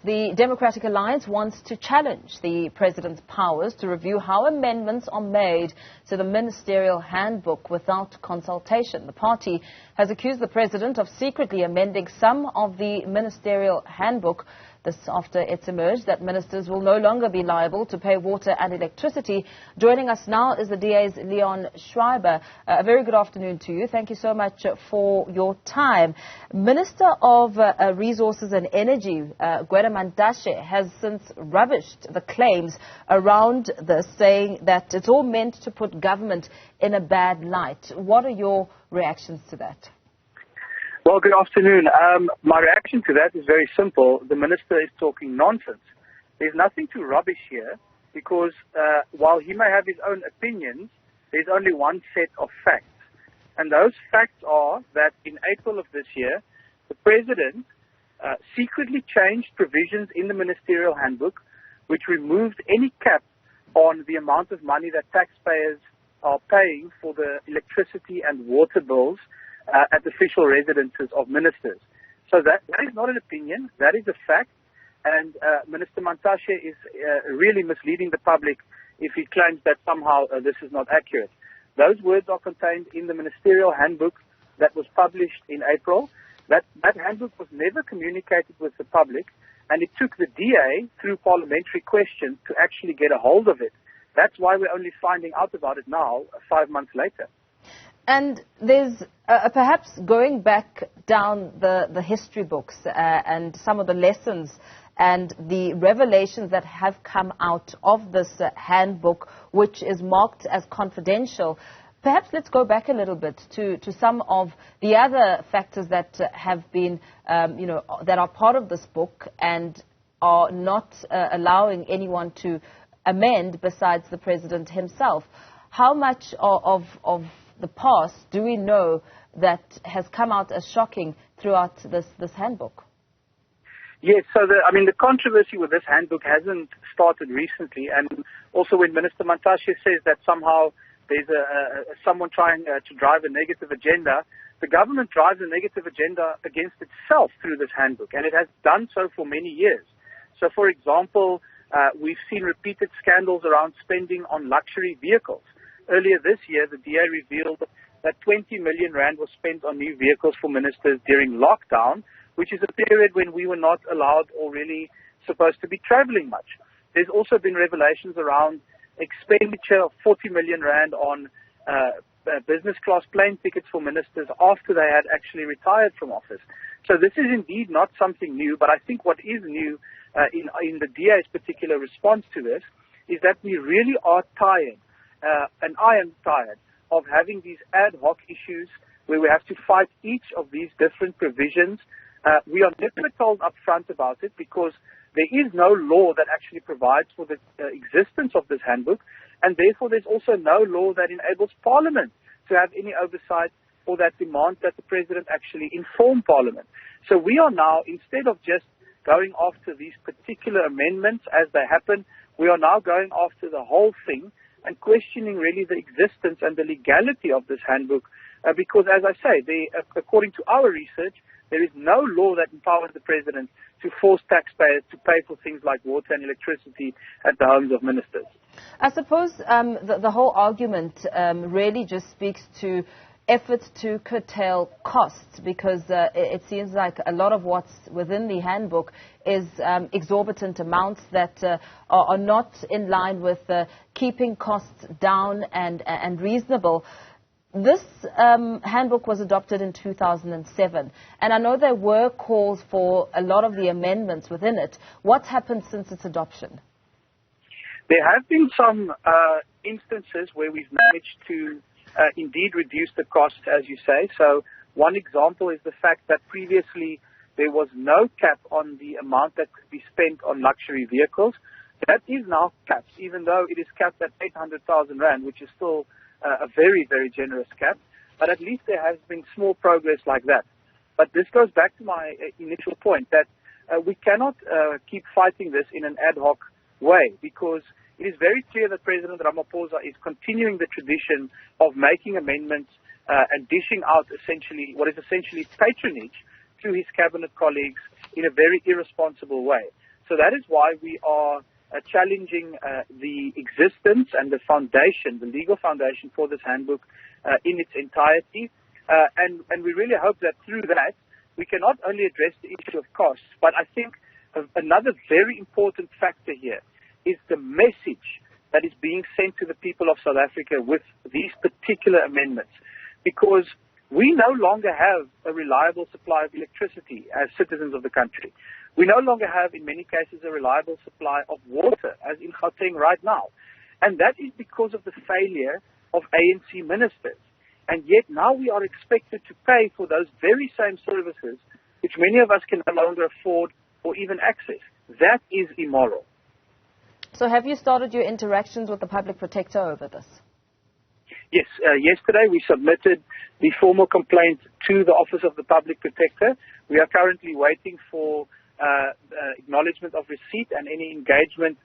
The Democratic Alliance wants to challenge the president's powers to review how amendments are made to the ministerial handbook without consultation. The party has accused the president of secretly amending some of the ministerial handbook. This after it's emerged that ministers will no longer be liable to pay water and electricity. Joining us now is the DA's Leon Schreiber. A very good afternoon to you. Thank you so much for your time. Minister of Resources and Energy, Gwede Mantashe, has since rubbished the claims around this, saying that it's all meant to put government in a bad light. What are your reactions to that? Well, good afternoon. My reaction to that is very simple. The minister is talking nonsense. There's nothing to rubbish here because while he may have his own opinions, there's only one set of facts. And those facts are that in April of this year, the president secretly changed provisions in the ministerial handbook which removed any cap on the amount of money that taxpayers are paying for the electricity and water bills at official residences of ministers. So that is not an opinion, that is a fact, and Minister Mantashe is really misleading the public if he claims that somehow this is not accurate. Those words are contained in the ministerial handbook that was published in April. That handbook was never communicated with the public, and it took the DA through parliamentary questions to actually get a hold of it. That's why we're only finding out about it now, 5 months later. And there's perhaps going back down the history books and some of the lessons and the revelations that have come out of this handbook, which is marked as confidential. Perhaps let's go back a little bit to some of the other factors that have been, that are part of this book and are not allowing anyone to amend besides the president himself. How much of the past do we know that has come out as shocking throughout this handbook? Yes, so the controversy with this handbook hasn't started recently, and also when Minister Mantashe says that somehow there's someone trying to drive a negative agenda, the government drives a negative agenda against itself through this handbook, and it has done so for many years. So, for example, we've seen repeated scandals around spending on luxury vehicles. Earlier this year, the DA revealed that 20 million rand was spent on new vehicles for ministers during lockdown, which is a period when we were not allowed or really supposed to be traveling much. There's also been revelations around expenditure of 40 million rand on business class plane tickets for ministers after they had actually retired from office. So this is indeed not something new, but I think what is new in the DA's particular response to this is that we really are tired. And I am tired of having these ad hoc issues where we have to fight each of these different provisions. We are never told up front about it because there is no law that actually provides for the existence of this handbook, and therefore there's also no law that enables Parliament to have any oversight or that demands that the President actually inform Parliament. So we are now, instead of just going after these particular amendments as they happen, we are now going after the whole thing and questioning really the existence and the legality of this handbook because, as I say, according to our research, there is no law that empowers the president to force taxpayers to pay for things like water and electricity at the homes of ministers. I suppose the whole argument really just speaks to efforts to curtail costs because it seems like a lot of what's within the handbook is exorbitant amounts that are not in line with keeping costs down and reasonable. This handbook was adopted in 2007, and I know there were calls for a lot of the amendments within it. What's happened since its adoption? There have been some instances where we've managed to indeed reduce the cost, as you say. So one example is the fact that previously there was no cap on the amount that could be spent on luxury vehicles. That is now capped, even though it is capped at 800,000 rand, which is still a very, very generous cap. But at least there has been small progress like that. But this goes back to my initial point that we cannot keep fighting this in an ad hoc way because it is very clear that President Ramaphosa is continuing the tradition of making amendments and dishing out essentially what is essentially patronage to his cabinet colleagues in a very irresponsible way. So that is why we are challenging the existence and the foundation, the legal foundation for this handbook in its entirety. And we really hope that through that, we can not only address the issue of costs, but I think another very important factor here is the message that is being sent to the people of South Africa with these particular amendments. Because we no longer have a reliable supply of electricity as citizens of the country. We no longer have, in many cases, a reliable supply of water, as in Gauteng right now. And that is because of the failure of ANC ministers. And yet now we are expected to pay for those very same services, which many of us can no longer afford or even access. That is immoral. So have you started your interactions with the public protector over this? Yes, yesterday we submitted the formal complaint to the Office of the Public Protector. We are currently waiting for acknowledgement of receipt and any engagement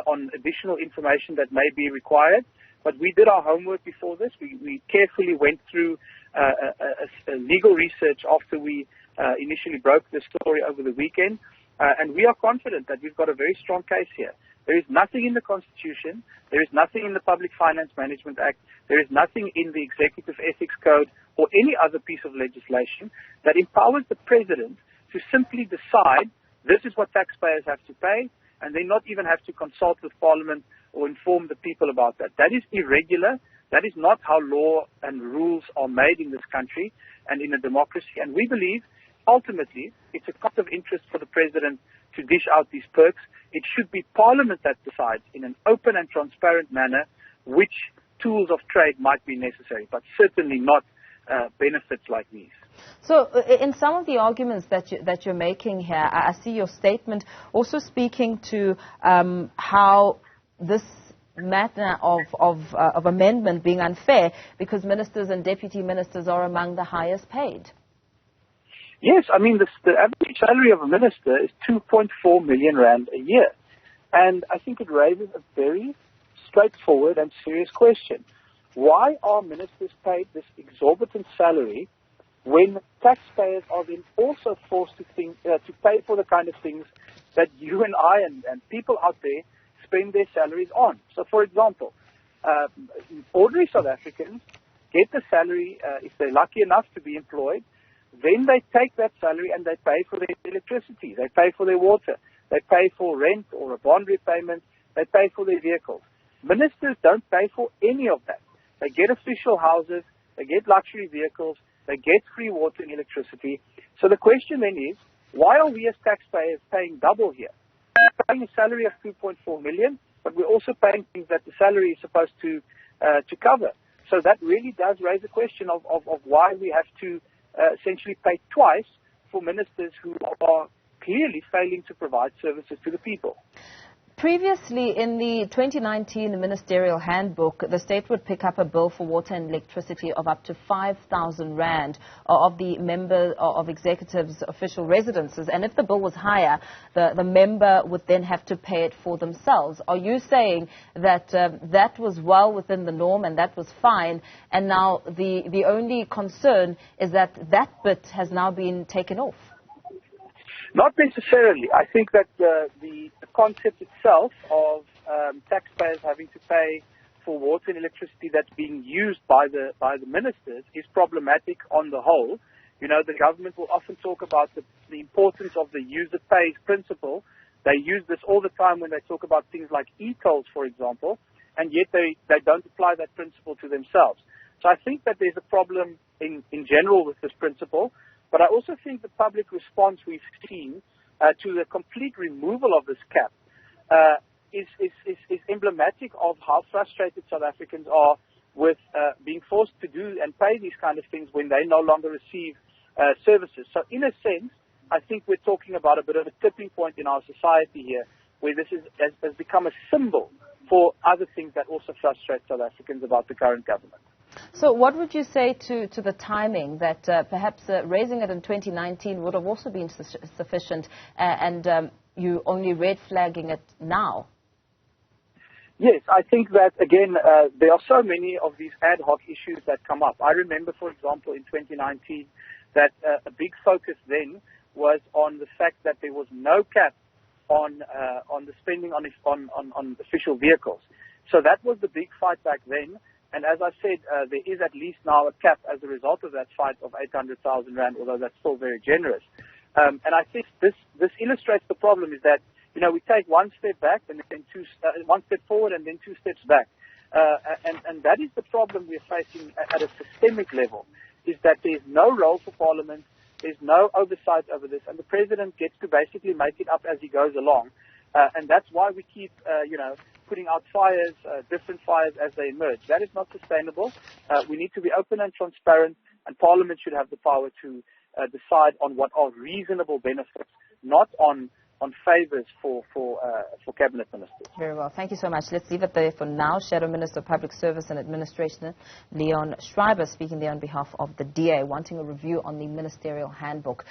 on additional information that may be required. But we did our homework before this. We carefully went through a legal research after we initially broke the story over the weekend. And we are confident that we've got a very strong case here. There is nothing in the Constitution, there is nothing in the Public Finance Management Act, there is nothing in the Executive Ethics Code or any other piece of legislation that empowers the President to simply decide this is what taxpayers have to pay, and they not even have to consult with Parliament or inform the people about that. That is irregular. That is not how law and rules are made in this country and in a democracy. And we believe, ultimately, it's a conflict of interest for the President to dish out these perks. It should be Parliament that decides in an open and transparent manner which tools of trade might be necessary, but certainly not benefits like these. So in some of the arguments that you're making here, I see your statement also speaking to how this matter of amendment being unfair because ministers and deputy ministers are among the highest paid. Yes, I mean, the average salary of a minister is 2.4 million rand a year. And I think it raises a very straightforward and serious question. Why are ministers paid this exorbitant salary when taxpayers are then also forced to pay for the kind of things that you and I and people out there spend their salaries on? So, for example, ordinary South Africans get the salary, if they're lucky enough to be employed, then they take that salary and they pay for their electricity, they pay for their water, they pay for rent or a bond repayment, they pay for their vehicles. Ministers don't pay for any of that. They get official houses, they get luxury vehicles, they get free water and electricity. So the question then is, why are we as taxpayers paying double here? We're paying a salary of 2.4 million, but we're also paying things that the salary is supposed to cover. So that really does raise a question of why we have to essentially pay twice for ministers who are clearly failing to provide services to the people. Previously, in the 2019 ministerial handbook, the state would pick up a bill for water and electricity of up to 5,000 rand of the member of executives' official residences. And if the bill was higher, the member would then have to pay it for themselves. Are you saying that that was well within the norm and that was fine, and now the only concern is that that bit has now been taken off? Not necessarily. I think that the concept itself of taxpayers having to pay for water and electricity that's being used by the ministers is problematic on the whole. You know, the government will often talk about the importance of the user pays principle. They use this all the time when they talk about things like e-tolls, for example, and yet they don't apply that principle to themselves. So I think that there's a problem in general with this principle. But I also think the public response we've seen to the complete removal of this cap is emblematic of how frustrated South Africans are with being forced to do and pay these kind of things when they no longer receive services. So in a sense, I think we're talking about a bit of a tipping point in our society here, where this has become a symbol for other things that also frustrate South Africans about the current government. So what would you say to the timing that perhaps raising it in 2019 would have also been sufficient and you only red flagging it now? Yes, I think that, again, there are so many of these ad hoc issues that come up. I remember, for example, in 2019 that a big focus then was on the fact that there was no cap on the spending on official vehicles. So that was the big fight back then. And as I said, there is at least now a cap as a result of that fight of 800,000 rand, although that's still very generous. And I think this illustrates the problem is that, we take one step back and then one step forward and then two steps back. And that is the problem we're facing at a systemic level, is that there's no role for Parliament, there's no oversight over this, and the President gets to basically make it up as he goes along. And that's why we keep, putting out fires, different fires as they emerge. That is not sustainable. We need to be open and transparent, and Parliament should have the power to decide on what are reasonable benefits, not on favours for cabinet ministers. Very well. Thank you so much. Let's leave it there for now. Shadow Minister of Public Service and Administration, Leon Schreiber, speaking there on behalf of the DA, wanting a review on the ministerial handbook.